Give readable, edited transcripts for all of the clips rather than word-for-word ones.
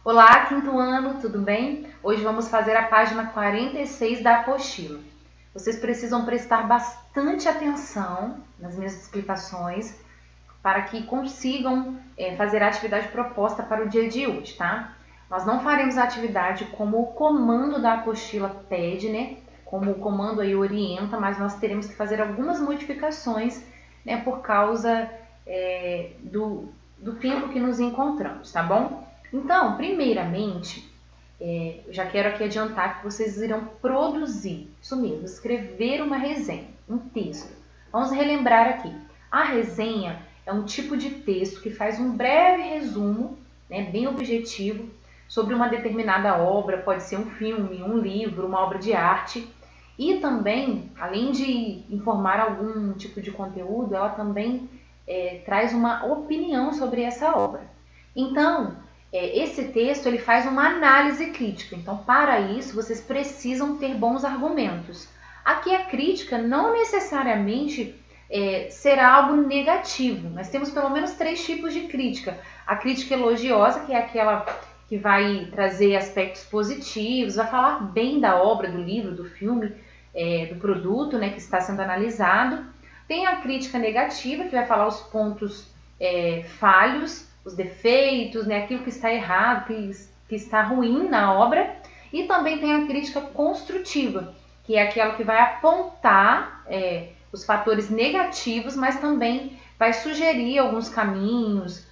Olá, quinto ano, tudo bem? Hoje vamos fazer a página 46 da apostila. Vocês precisam prestar bastante atenção nas minhas explicações para que consigam fazer a atividade proposta para o dia de hoje, tá? Nós não faremos a atividade como o comando da apostila pede, né? Como o comando aí orienta, mas nós teremos que fazer algumas modificações, né? Por causa do tempo que nos encontramos, tá bom? Então, primeiramente, eu já quero aqui adiantar que vocês irão produzir, isso mesmo, escrever uma resenha, um texto. Vamos relembrar aqui. A resenha é um tipo de texto que faz um breve resumo, né, bem objetivo, sobre uma determinada obra, pode ser um filme, um livro, uma obra de arte. E também, além de informar algum tipo de conteúdo, ela também traz uma opinião sobre essa obra. Então, esse texto ele faz uma análise crítica. Então, para isso, vocês precisam ter bons argumentos. Aqui a crítica não necessariamente será algo negativo. Nós temos pelo menos 3 tipos de crítica. A crítica elogiosa, que é aquela que vai trazer aspectos positivos, vai falar bem da obra, do livro, do filme, do produto, né, que está sendo analisado. Tem a crítica negativa, que vai falar os pontos falhos, os defeitos, né, aquilo que está errado, que está ruim na obra. E também tem a crítica construtiva, que é aquela que vai apontar os fatores negativos, mas também vai sugerir alguns caminhos,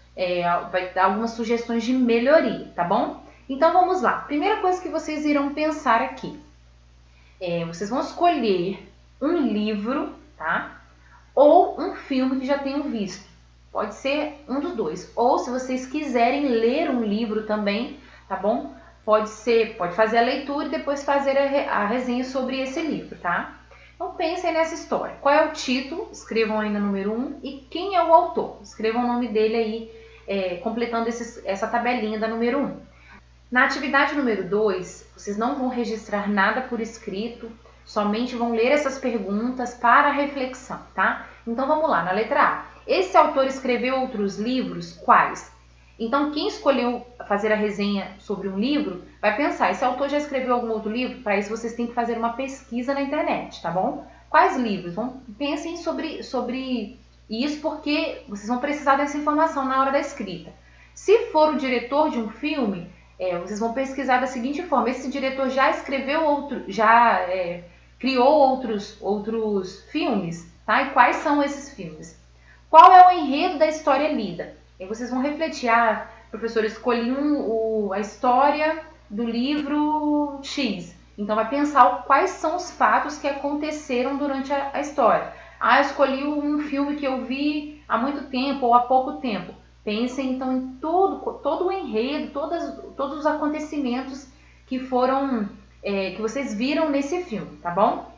vai dar algumas sugestões de melhoria, tá bom? Então vamos lá. Primeira coisa que vocês irão pensar aqui. Vocês vão escolher um livro, tá? Ou um filme que já tenham visto. Pode ser um dos dois. Ou se vocês quiserem ler um livro também, tá bom? Pode fazer a leitura e depois fazer a resenha sobre esse livro, tá? Então pensem nessa história. Qual é o título? Escrevam aí no número 1. E quem é o autor? Escrevam o nome dele aí, completando essa tabelinha da número 1. Na atividade número 2, vocês não vão registrar nada por escrito, somente vão ler essas perguntas para reflexão, tá? Então vamos lá, na letra A. Esse autor escreveu outros livros? Quais? Então, quem escolheu fazer a resenha sobre um livro, vai pensar, esse autor já escreveu algum outro livro? Para isso, vocês têm que fazer uma pesquisa na internet, tá bom? Quais livros? Pensem sobre isso, porque vocês vão precisar dessa informação na hora da escrita. Se for o diretor de um filme, vocês vão pesquisar da seguinte forma, esse diretor já escreveu criou outros filmes, tá? E quais são esses filmes? Qual é o enredo da história lida? E vocês vão refletir, professor, escolhi a história do livro X. Então, vai pensar quais são os fatos que aconteceram durante a história. Eu escolhi um filme que eu vi há muito tempo ou há pouco tempo. Pensem, então, em todo o enredo, todos os acontecimentos que que vocês viram nesse filme, tá bom?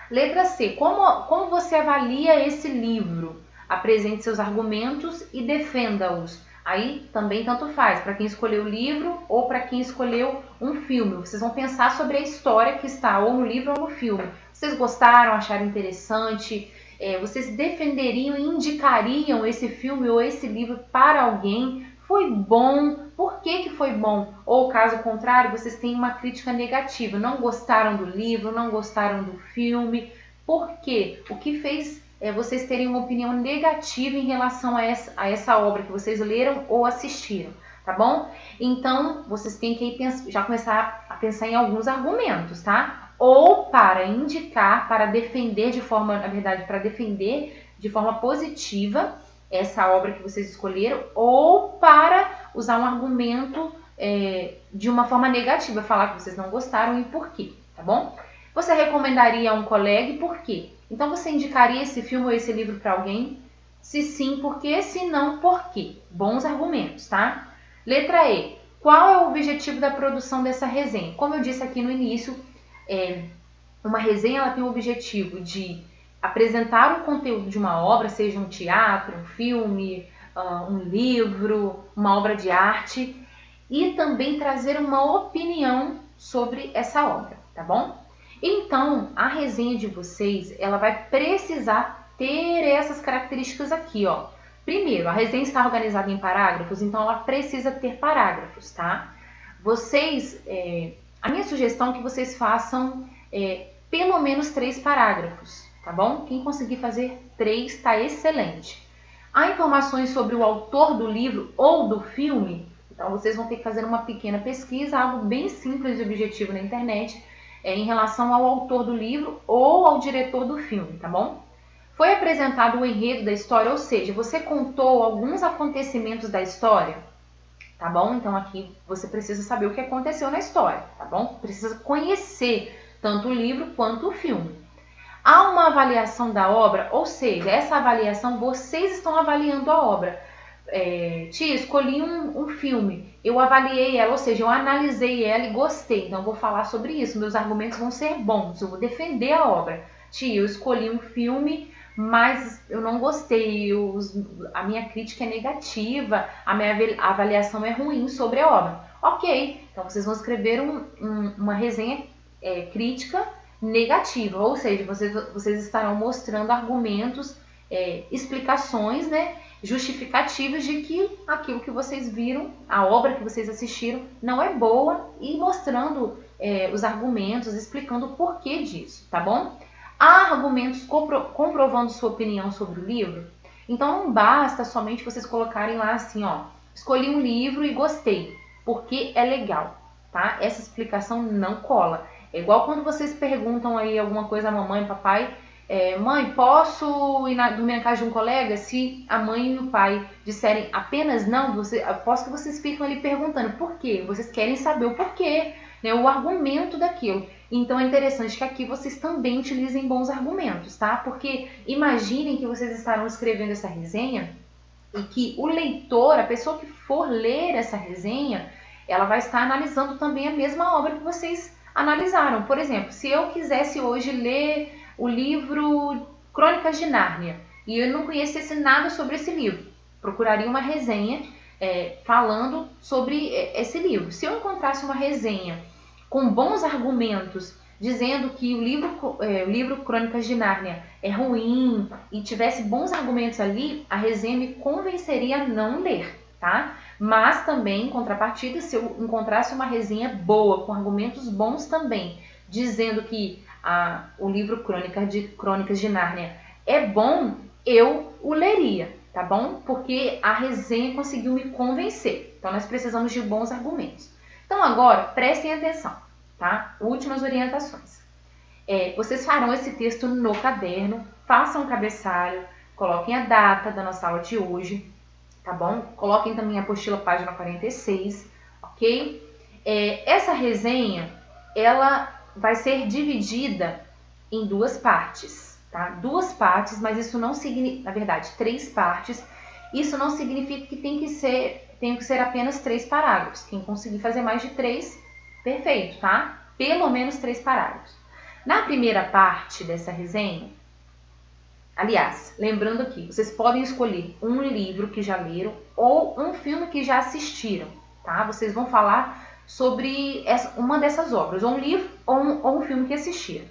Letra C. Como você avalia esse livro? Apresente seus argumentos e defenda-os. Aí também tanto faz, para quem escolheu o livro ou para quem escolheu um filme. Vocês vão pensar sobre a história que está ou no livro ou no filme. Vocês gostaram, acharam interessante? Vocês defenderiam e indicariam esse filme ou esse livro para alguém? Foi bom? Por que foi bom? Ou caso contrário, vocês têm uma crítica negativa. Não gostaram do livro, não gostaram do filme. Por quê? O que fez vocês terem uma opinião negativa em relação a essa obra que vocês leram ou assistiram, tá bom? Então, vocês têm que já começar a pensar em alguns argumentos, tá? Ou para indicar, para defender para defender de forma positiva essa obra que vocês escolheram, ou para usar um argumento de uma forma negativa, falar que vocês não gostaram e por quê, tá bom? Você recomendaria a um colega e por quê? Então, você indicaria esse filme ou esse livro para alguém? Se sim, por quê? Se não, por quê? Bons argumentos, tá? Letra E. Qual é o objetivo da produção dessa resenha? Como eu disse aqui no início, uma resenha ela tem o objetivo de apresentar o conteúdo de uma obra, seja um teatro, um filme, um livro, uma obra de arte, e também trazer uma opinião sobre essa obra, tá bom? Então, a resenha de vocês, ela vai precisar ter essas características aqui, ó. Primeiro, a resenha está organizada em parágrafos, então ela precisa ter parágrafos, tá? a minha sugestão é que vocês façam pelo menos 3 parágrafos, tá bom? Quem conseguir fazer 3 está excelente. Há informações sobre o autor do livro ou do filme, então vocês vão ter que fazer uma pequena pesquisa, algo bem simples e objetivo na internet, em relação ao autor do livro ou ao diretor do filme, tá bom? Foi apresentado o enredo da história, ou seja, você contou alguns acontecimentos da história, tá bom? Então aqui você precisa saber o que aconteceu na história, tá bom? Precisa conhecer tanto o livro quanto o filme. Há uma avaliação da obra, ou seja, essa avaliação, vocês estão avaliando a obra. Tia, escolhi um filme, eu avaliei ela, ou seja, eu analisei ela e gostei, então eu vou falar sobre isso, meus argumentos vão ser bons, eu vou defender a obra. Tia, eu escolhi um filme, mas eu não gostei, a minha crítica é negativa, a minha avaliação é ruim sobre a obra. Ok, então vocês vão escrever uma resenha crítica negativa, ou seja, vocês estarão mostrando argumentos, explicações, né, justificativas de que aquilo que vocês viram, a obra que vocês assistiram, não é boa e mostrando os argumentos, explicando o porquê disso, tá bom? Há argumentos comprovando sua opinião sobre o livro? Então não basta somente vocês colocarem lá assim, ó, escolhi um livro e gostei, porque é legal, tá? Essa explicação não cola. É igual quando vocês perguntam aí alguma coisa à mamãe, papai, mãe, posso ir dormir na casa de um colega? Se a mãe e o pai disserem apenas não, aposto que vocês ficam ali perguntando por quê. Vocês querem saber o porquê, né, o argumento daquilo. Então é interessante que aqui vocês também utilizem bons argumentos, tá? Porque imaginem que vocês estarão escrevendo essa resenha e que o leitor, a pessoa que for ler essa resenha, ela vai estar analisando também a mesma obra que vocês analisaram. Por exemplo, se eu quisesse hoje ler o livro Crônicas de Nárnia e eu não conhecesse nada sobre esse livro, procuraria uma resenha falando sobre esse livro. Se eu encontrasse uma resenha com bons argumentos, dizendo que o livro Crônicas de Nárnia é ruim e tivesse bons argumentos ali, a resenha me convenceria a não ler, tá? Mas também, em contrapartida, se eu encontrasse uma resenha boa, com argumentos bons também, dizendo que o livro Crônicas de Nárnia é bom, eu o leria, tá bom? Porque a resenha conseguiu me convencer. Então, nós precisamos de bons argumentos. Então, agora, prestem atenção, tá? Últimas orientações. Vocês farão esse texto no caderno, façam um cabeçalho, coloquem a data da nossa aula de hoje, tá bom? Coloquem também a apostila página 46, ok? Essa resenha, ela vai ser dividida em 2 partes, tá? 2 partes, mas isso não significa, na verdade, 3 partes. Isso não significa que tem que ser apenas 3 parágrafos. Quem conseguir fazer mais de 3, perfeito, tá? Pelo menos 3 parágrafos. Na primeira parte dessa resenha, aliás, lembrando aqui, vocês podem escolher um livro que já leram ou um filme que já assistiram, tá? Vocês vão falar sobre uma dessas obras, ou um livro ou um filme que assistiram.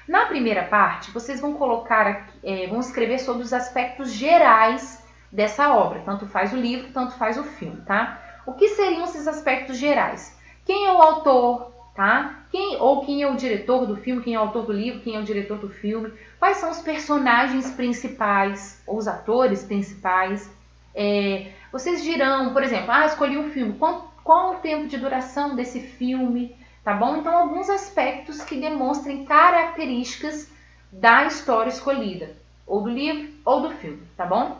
Na primeira parte, vocês vão vão escrever sobre os aspectos gerais dessa obra, tanto faz o livro, tanto faz o filme, tá? O que seriam esses aspectos gerais? Quem é o autor, tá? Quem é o diretor do filme, quem é o autor do livro, quem é o diretor do filme, quais são os personagens principais, ou os atores principais. Vocês dirão, por exemplo, escolhi um filme, qual o tempo de duração desse filme, tá bom? Então, alguns aspectos que demonstrem características da história escolhida, ou do livro ou do filme, tá bom?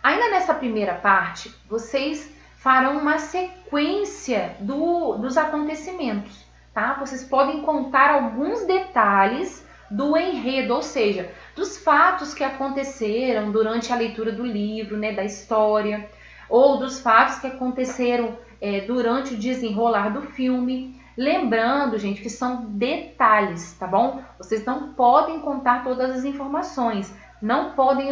Ainda nessa primeira parte, vocês farão uma sequência dos acontecimentos, tá? Vocês podem contar alguns detalhes do enredo, ou seja, dos fatos que aconteceram durante a leitura do livro, né, da história, ou dos fatos que aconteceram durante o desenrolar do filme. Lembrando, gente, que são detalhes, tá bom? Vocês não podem contar todas as informações, não podem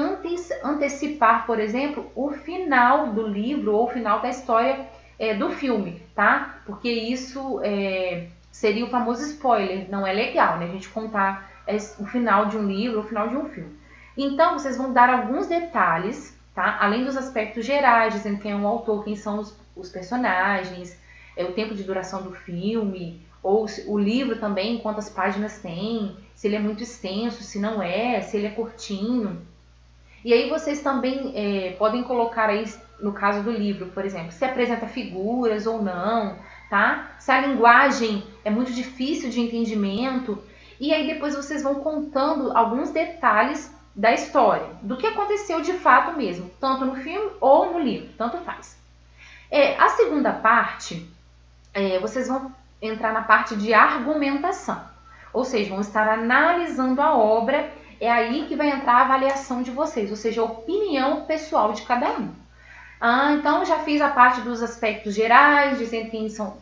antecipar, por exemplo, o final do livro ou o final da história do filme, tá? Porque isso seria o famoso spoiler, não é legal, né? A gente contar o final de um livro ou o final de um filme. Então, vocês vão dar alguns detalhes, tá? Além dos aspectos gerais, dizendo quem é o autor, quem são os personagens, o tempo de duração do filme, ou o livro também, quantas páginas tem, se ele é muito extenso, se não é, se ele é curtinho. E aí vocês também podem colocar aí, no caso do livro, por exemplo, se apresenta figuras ou não, tá? Se a linguagem é muito difícil de entendimento. E aí depois vocês vão contando alguns detalhes da história, do que aconteceu de fato mesmo, tanto no filme ou no livro, tanto faz. A segunda parte, vocês vão entrar na parte de argumentação, ou seja, vão estar analisando a obra. É aí que vai entrar a avaliação de vocês, ou seja, a opinião pessoal de cada um. Então já fiz a parte dos aspectos gerais, dizendo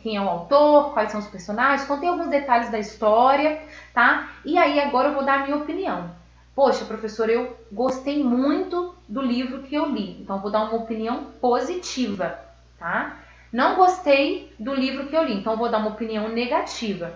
quem é o autor, quais são os personagens, contei alguns detalhes da história, tá? E aí agora eu vou dar a minha opinião. Poxa, professor, eu gostei muito do livro que eu li, então eu vou dar uma opinião positiva, tá? Não gostei do livro que eu li, então eu vou dar uma opinião negativa.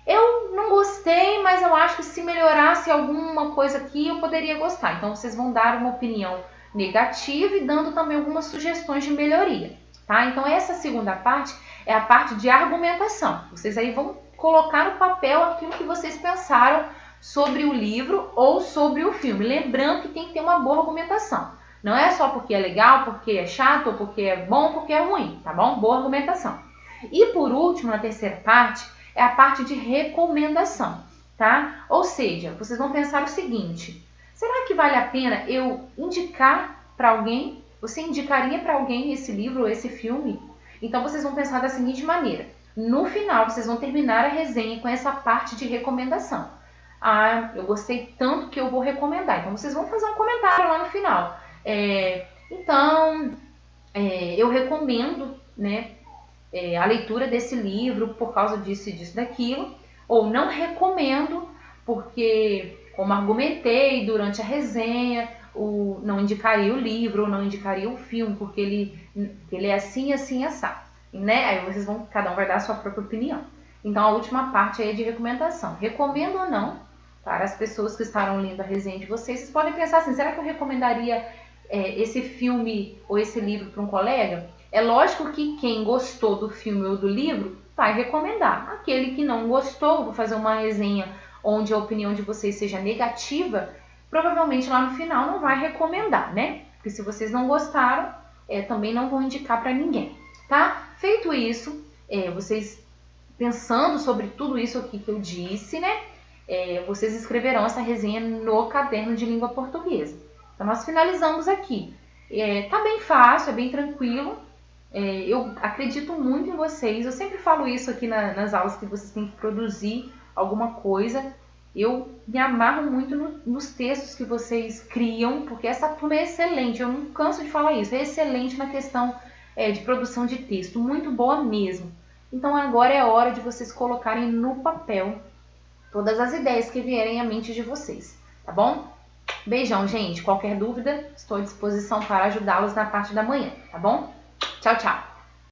Eu não gostei, mas eu acho que se melhorasse alguma coisa aqui, eu poderia gostar. Então, vocês vão dar uma opinião negativa e dando também algumas sugestões de melhoria, tá? Então, essa segunda parte é a parte de argumentação. Vocês aí vão colocar no papel aquilo que vocês pensaram sobre o livro ou sobre o filme. Lembrando que tem que ter uma boa argumentação. Não é só porque é legal, porque é chato, ou porque é bom, porque é ruim, tá bom? Boa argumentação. E por último, na terceira parte, é a parte de recomendação, tá? Ou seja, vocês vão pensar o seguinte: será que vale a pena eu indicar para alguém? Você indicaria para alguém esse livro ou esse filme? Então vocês vão pensar da seguinte maneira: no final vocês vão terminar a resenha com essa parte de recomendação. Eu gostei tanto que eu vou recomendar. Então vocês vão fazer um comentário lá no final. Eu recomendo, né, a leitura desse livro por causa disso e disso daquilo, ou não recomendo porque, como argumentei durante a resenha, não indicaria o livro ou não indicaria o filme porque ele é assim, assim, assado, né? Aí vocês vão, cada um vai dar a sua própria opinião. Então a última parte aí é de recomendação. Recomendo ou não para as pessoas que estarão lendo a resenha de vocês. Vocês podem pensar assim: será que eu recomendaria esse filme ou esse livro para um colega? É lógico que quem gostou do filme ou do livro vai recomendar. Aquele que não gostou, vou fazer uma resenha onde a opinião de vocês seja negativa, provavelmente lá no final não vai recomendar, né? Porque se vocês não gostaram, também não vão indicar para ninguém, tá? Feito isso, vocês pensando sobre tudo isso aqui que eu disse, né? Vocês escreverão essa resenha no caderno de língua portuguesa. Então nós finalizamos aqui. Tá bem fácil, é bem tranquilo. Eu acredito muito em vocês. Eu sempre falo isso aqui nas aulas, que vocês têm que produzir alguma coisa. Eu me amarro muito nos textos que vocês criam, porque essa turma é excelente. Eu não canso de falar isso. É excelente na questão de produção de texto. Muito boa mesmo. Então agora é hora de vocês colocarem no papel todas as ideias que vierem à mente de vocês. Tá bom? Beijão, gente. Qualquer dúvida, estou à disposição para ajudá-los na parte da manhã. Tá bom? Tchau, tchau!